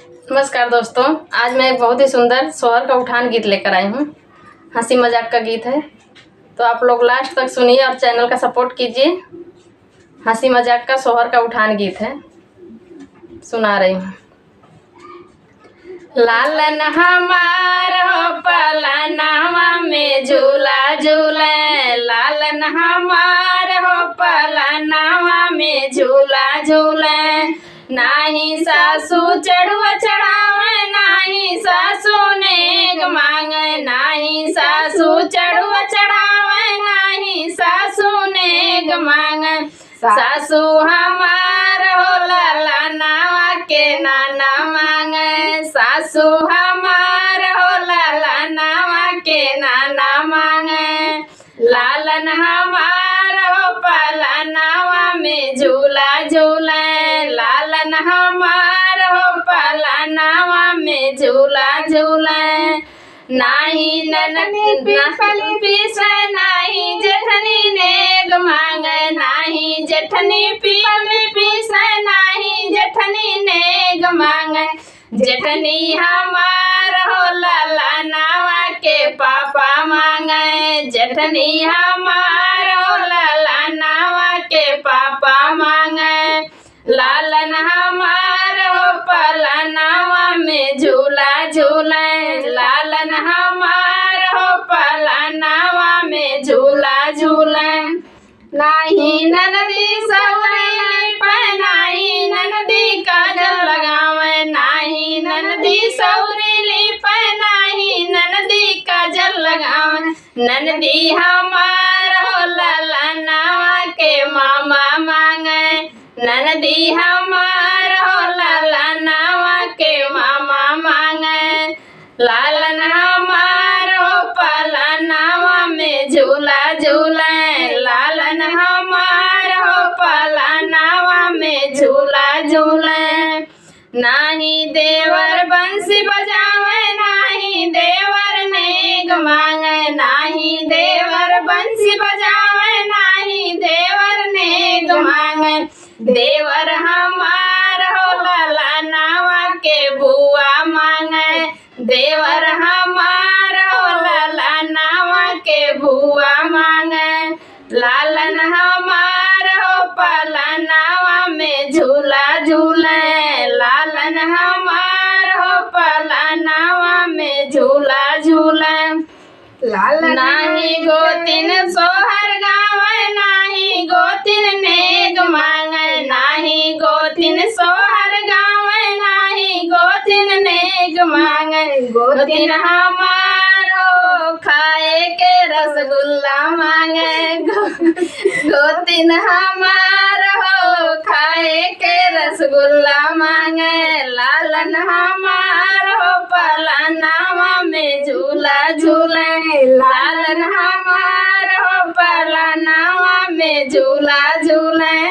नमस्कार दोस्तों, आज मैं एक बहुत ही सुंदर सोहर का उठान गीत लेकर आई हूँ। हंसी मजाक का गीत है, तो आप लोग लास्ट तक सुनिए और चैनल का सपोर्ट कीजिए। हंसी मजाक का सोहर का उठान गीत है, सुना रही हूँ। लालन हमार हो पलनावा में झूला झूले, लालन हमार हो पलनावा में झूला झूले। नाही सासू चढ़ुआ चढ़ावे, नाही सासू नेग मांगे, नाही सासू चढ़ुआ चढ़ावे, नाही सासू नेग मांगे। सासू हमार हो ललनावा के नाना मांगे, सासू हमार हो ललनावा के नाना मांगे। लालन हमार हो पलनावा में झूला झूले, लालन हमार हो पलनावा में झूला झूले। नाही ननदी पीपली पीसे, नाही जेठनी नेग मांगे, नाही जेठनी पीपली पीसे, नाही जेठनी नेग मांगे। जेठनी हमार हो ललनावा के पापा मांगे, जेठनी हमार हो ललनावा के पापा मांगे। लालन हमार हो पलनावा में झूला झूले, लालन हमार हो पलनावा में झूला झूले। नाही ननदी सौरी लिपे, नाही ननदी काजल लगावे, नाही ननदी सौरी लिपे, नाही ननदी काजल लगावे। ननदी हमार हो ललनावा के मामा मांगे, ननदी हमार हो ललनावा के मामा मांगे। लालन हमार हो पलनावा में झूला झूले, लालन हमार हो पलनावा में झूला झूले। नाही देवर बंसी बजावे, नाही देवर नेग मांगे, नाही देवर बंसी बजावे, नाही देवर नेग मांगे। देवर हमार हो ललनावा के बुआ मांगे, देवर हमार हो ललनावा के बुआ मांगे। लालन हमार हो पलनावा में झूला झूले, लालन हमार हो पलनावा में झूला झूले। नाही गोतिन सोहर गावे, नाही गोतिन नेग मांगे, नाही गोतिन सोहर गावे, नाही गोतिन नेग मांगे। गोतिन हमार हो खाए के रसगुल्ला मांगे, गोतिन हमार हो खाए के रसगुल्ला मांगे। लालन हमार हो पलनावा में झूला झूले, लालन हमार हो पलनावा में झूला झूले।